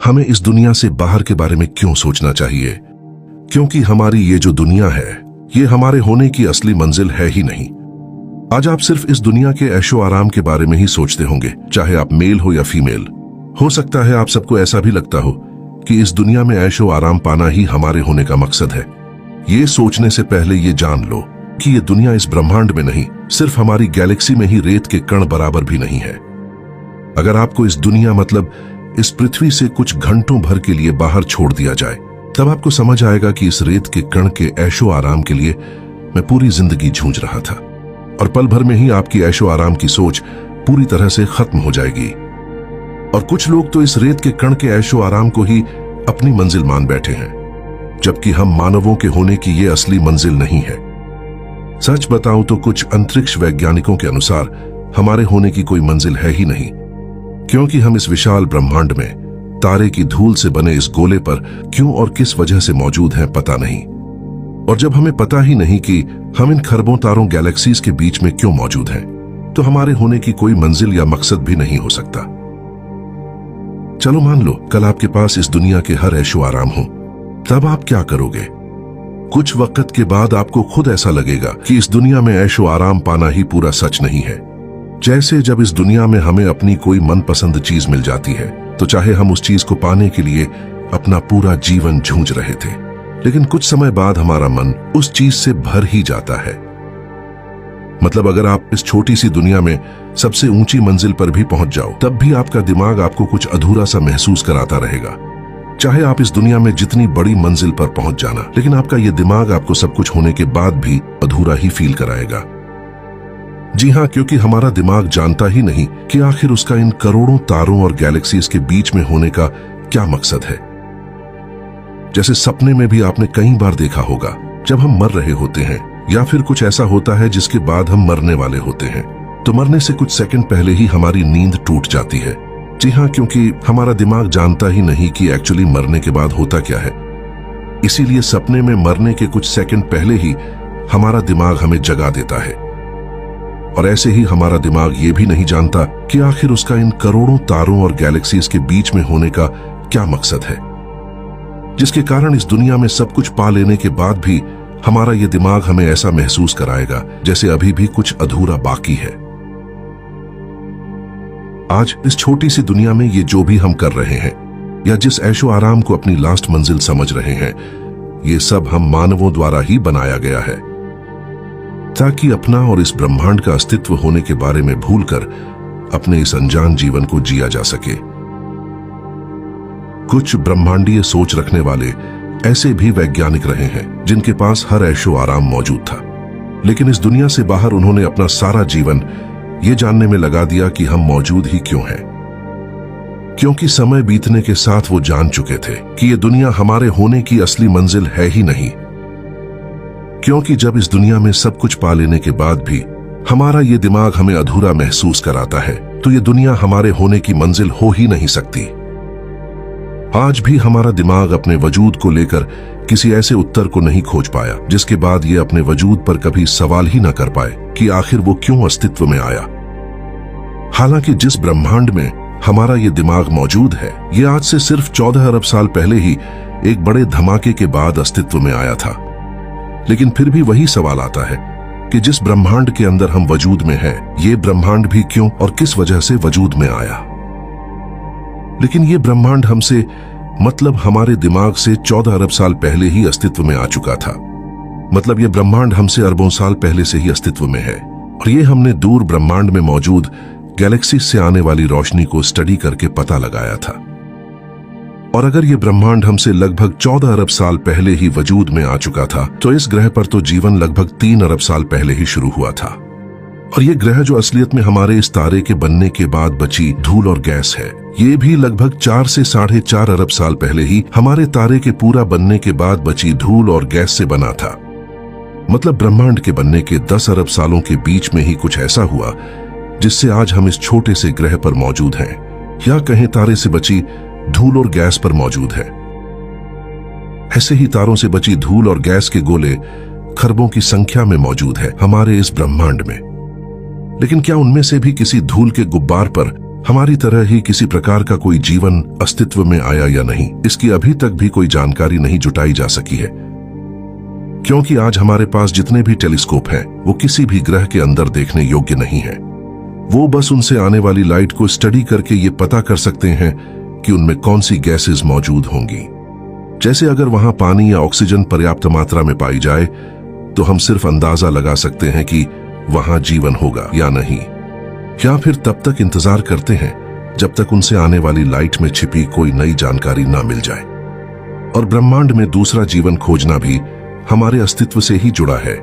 हमें इस दुनिया से बाहर के बारे में क्यों सोचना चाहिए? क्योंकि हमारी ये जो दुनिया है, ये हमारे होने की असली मंजिल है ही नहीं। आज आप सिर्फ इस दुनिया के ऐशो आराम के बारे में ही सोचते होंगे, चाहे आप मेल हो या फीमेल। हो सकता है आप सबको ऐसा भी लगता हो कि इस दुनिया में ऐशो आराम पाना ही हमारे होने का मकसद है। ये सोचने से पहले ये जान लो कि ये दुनिया इस ब्रह्मांड में नहीं, सिर्फ हमारी गैलेक्सी में ही रेत के कण बराबर भी नहीं है। अगर आपको इस दुनिया मतलब इस पृथ्वी से कुछ घंटों भर के लिए बाहर छोड़ दिया जाए, तब आपको समझ आएगा कि इस रेत के कण के ऐशो आराम के लिए मैं पूरी जिंदगी जूझ रहा था, और पल भर में ही आपकी ऐशो आराम की सोच पूरी तरह से खत्म हो जाएगी। और कुछ लोग तो इस रेत के कण के ऐशो आराम को ही अपनी मंजिल मान बैठे हैं, जबकि हम मानवों के होने की ये असली मंजिल नहीं है। सच बताऊं तो कुछ अंतरिक्ष वैज्ञानिकों के अनुसार हमारे होने की कोई मंजिल है ही नहीं, क्योंकि हम इस विशाल ब्रह्मांड में तारे की धूल से बने इस गोले पर क्यों और किस वजह से मौजूद हैं पता नहीं। और जब हमें पता ही नहीं कि हम इन खरबों तारों गैलेक्सीज के बीच में क्यों मौजूद हैं, तो हमारे होने की कोई मंजिल या मकसद भी नहीं हो सकता। चलो मान लो कल आपके पास इस दुनिया के हर ऐशो आराम हो, तब आप क्या करोगे? कुछ वक्त के बाद आपको खुद ऐसा लगेगा कि इस दुनिया में ऐशो आराम पाना ही पूरा सच नहीं है। जैसे जब इस दुनिया में हमें अपनी कोई मनपसंद चीज मिल जाती है, तो चाहे हम उस चीज को पाने के लिए अपना पूरा जीवन जूझ रहे थे, लेकिन कुछ समय बाद हमारा मन उस चीज से भर ही जाता है। मतलब अगर आप इस छोटी सी दुनिया में सबसे ऊंची मंजिल पर भी पहुंच जाओ, तब भी आपका दिमाग आपको कुछ अधूरा सा महसूस कराता रहेगा। चाहे आप इस दुनिया में जितनी बड़ी मंजिल पर पहुंच जाना, लेकिन आपका यह दिमाग आपको सब कुछ होने के बाद भी अधूरा ही फील कराएगा। जी हाँ, क्योंकि हमारा दिमाग जानता ही नहीं कि आखिर उसका इन करोड़ों तारों और गैलेक्सीज के बीच में होने का क्या मकसद है। जैसे सपने में भी आपने कई बार देखा होगा, जब हम मर रहे होते हैं या फिर कुछ ऐसा होता है जिसके बाद हम मरने वाले होते हैं, तो मरने से कुछ सेकंड पहले ही हमारी नींद टूट जाती है। जी हाँ, क्योंकि हमारा दिमाग जानता ही नहीं कि एक्चुअली मरने के बाद होता क्या है। इसीलिए सपने में मरने के कुछ सेकंड पहले ही हमारा दिमाग हमें जगा देता है। और ऐसे ही हमारा दिमाग ये भी नहीं जानता कि आखिर उसका इन करोड़ों तारों और गैलेक्सीज के बीच में होने का क्या मकसद है, जिसके कारण इस दुनिया में सब कुछ पा लेने के बाद भी हमारा ये दिमाग हमें ऐसा महसूस कराएगा जैसे अभी भी कुछ अधूरा बाकी है। आज इस छोटी सी दुनिया में ये जो भी हम कर रहे हैं, या जिस ऐशो आराम को अपनी लास्ट मंजिल समझ रहे हैं, ये सब हम मानवों द्वारा ही बनाया गया है, ताकि अपना और इस ब्रह्मांड का अस्तित्व होने के बारे में भूलकर अपने इस अनजान जीवन को जिया जा सके। कुछ ब्रह्मांडीय सोच रखने वाले ऐसे भी वैज्ञानिक रहे हैं जिनके पास हर ऐशो आराम मौजूद था, लेकिन इस दुनिया से बाहर उन्होंने अपना सारा जीवन ये जानने में लगा दिया कि हम मौजूद ही क्यों हैं। क्योंकि समय बीतने के साथ वो जान चुके थे कि ये दुनिया हमारे होने की असली मंजिल है ही नहीं। क्योंकि जब इस दुनिया में सब कुछ पा लेने के बाद भी हमारा ये दिमाग हमें अधूरा महसूस कराता है, तो ये दुनिया हमारे होने की मंजिल हो ही नहीं सकती। आज भी हमारा दिमाग अपने वजूद को लेकर किसी ऐसे उत्तर को नहीं खोज पाया जिसके बाद ये अपने वजूद पर कभी सवाल ही ना कर पाए कि आखिर वो क्यों अस्तित्व में आया। हालांकि जिस ब्रह्मांड में हमारा ये दिमाग मौजूद है, ये आज से सिर्फ 14 अरब साल पहले ही एक बड़े धमाके के बाद अस्तित्व में आया था। लेकिन फिर भी वही सवाल आता है कि जिस ब्रह्मांड के अंदर हम वजूद में हैं, ये ब्रह्मांड भी क्यों और किस वजह से वजूद में आया। लेकिन ये ब्रह्मांड हमसे मतलब हमारे दिमाग से 14 अरब साल पहले ही अस्तित्व में आ चुका था। मतलब ये ब्रह्मांड हमसे अरबों साल पहले से ही अस्तित्व में है, और ये हमने दूर ब्रह्मांड में मौजूद गैलेक्सी से आने वाली रोशनी को स्टडी करके पता लगाया था। और अगर ये ब्रह्मांड हमसे लगभग 14 अरब साल पहले ही वजूद में आ चुका था, तो इस ग्रह पर तो जीवन लगभग 3 अरब साल पहले ही शुरू हुआ था। और ये ग्रह जो असलियत में हमारे इस तारे के बनने के बाद बची धूल और गैस है, ये भी लगभग 4 से 4.5 अरब साल पहले ही हमारे तारे के पूरा बनने के बाद बची धूल और गैस से बना था। मतलब ब्रह्मांड के बनने के 10 अरब सालों के बीच में ही कुछ ऐसा हुआ जिससे आज हम इस छोटे से ग्रह पर मौजूद हैं, या कहें तारे से बची धूल और गैस पर मौजूद है। ऐसे ही तारों से बची धूल और गैस के गोले खरबों की संख्या में मौजूद है हमारे इस ब्रह्मांड में। लेकिन क्या उनमें से भी किसी धूल के गुब्बार पर हमारी तरह ही किसी प्रकार का कोई जीवन अस्तित्व में आया या नहीं, इसकी अभी तक भी कोई जानकारी नहीं जुटाई जा सकी है। क्योंकि आज हमारे पास जितने भी टेलीस्कोप हैं, वो किसी भी ग्रह के अंदर देखने योग्य नहीं है। वो बस उनसे आने वाली लाइट को स्टडी करके ये पता कर सकते हैं कि उनमें कौन सी गैसेस मौजूद होंगी। जैसे अगर वहां पानी या ऑक्सीजन पर्याप्त मात्रा में पाई जाए तो हम सिर्फ अंदाजा लगा सकते हैं कि वहां जीवन होगा या नहीं, या फिर तब तक इंतजार करते हैं जब तक उनसे आने वाली लाइट में छिपी कोई नई जानकारी ना मिल जाए। और ब्रह्मांड में दूसरा जीवन खोजना भी हमारे अस्तित्व से ही जुड़ा है,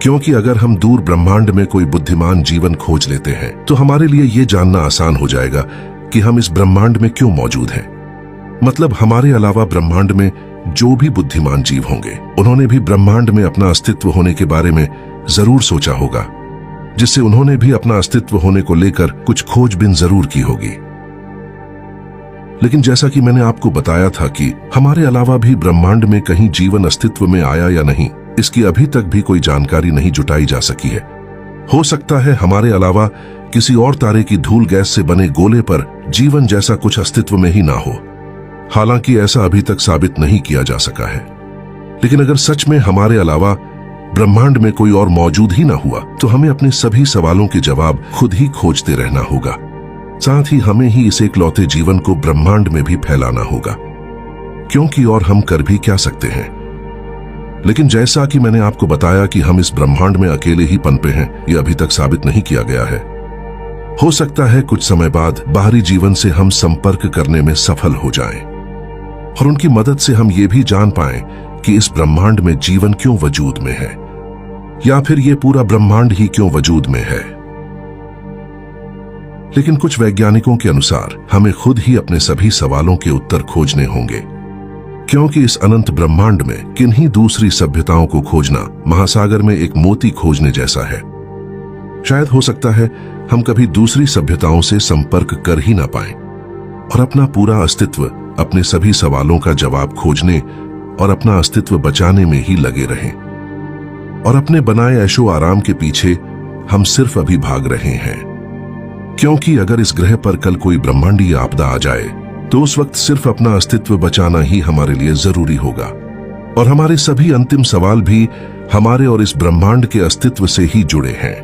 क्योंकि अगर हम दूर ब्रह्मांड में कोई बुद्धिमान जीवन खोज लेते हैं तो हमारे लिए यह जानना आसान हो जाएगा कि हम इस ब्रह्मांड में क्यों मौजूद हैं। मतलब हमारे अलावा ब्रह्मांड में जो भी बुद्धिमान जीव होंगे, उन्होंने भी ब्रह्मांड में अपना अस्तित्व होने के बारे में जरूर सोचा होगा, जिससे उन्होंने भी अपना अस्तित्व होने को लेकर कुछ खोजबीन जरूर की होगी। लेकिन जैसा कि मैंने आपको बताया था कि हमारे अलावा भी ब्रह्मांड में कहीं जीवन अस्तित्व में आया या नहीं, इसकी अभी तक भी कोई जानकारी नहीं जुटाई जा सकी है। हो सकता है हमारे अलावा किसी और तारे की धूल गैस से बने गोले पर जीवन जैसा कुछ अस्तित्व में ही ना हो। हालांकि ऐसा अभी तक साबित नहीं किया जा सका है। लेकिन अगर सच में हमारे अलावा ब्रह्मांड में कोई और मौजूद ही ना हुआ तो हमें अपने सभी सवालों के जवाब खुद ही खोजते रहना होगा। साथ ही हमें ही इस एकलौते जीवन को ब्रह्मांड में भी फैलाना होगा, क्योंकि और हम कर भी क्या सकते हैं। लेकिन जैसा कि मैंने आपको बताया कि हम इस ब्रह्मांड में अकेले ही पनपे हैं, यह अभी तक साबित नहीं किया गया है। हो सकता है कुछ समय बाद बाहरी जीवन से हम संपर्क करने में सफल हो जाएं और उनकी मदद से हम ये भी जान पाएं कि इस ब्रह्मांड में जीवन क्यों वजूद में है, या फिर ये पूरा ब्रह्मांड ही क्यों वजूद में है। लेकिन कुछ वैज्ञानिकों के अनुसार हमें खुद ही अपने सभी सवालों के उत्तर खोजने होंगे, क्योंकि इस अनंत ब्रह्मांड में किन्हीं दूसरी सभ्यताओं को खोजना महासागर में एक मोती खोजने जैसा है। शायद हो सकता है हम कभी दूसरी सभ्यताओं से संपर्क कर ही ना पाएं और अपना पूरा अस्तित्व अपने सभी सवालों का जवाब खोजने और अपना अस्तित्व बचाने में ही लगे रहें। और अपने बनाए ऐशो आराम के पीछे हम सिर्फ अभी भाग रहे हैं, क्योंकि अगर इस ग्रह पर कल कोई ब्रह्मांडीय आपदा आ जाए तो उस वक्त सिर्फ अपना अस्तित्व बचाना ही हमारे लिए जरूरी होगा। और हमारे सभी अंतिम सवाल भी हमारे और इस ब्रह्मांड के अस्तित्व से ही जुड़े हैं।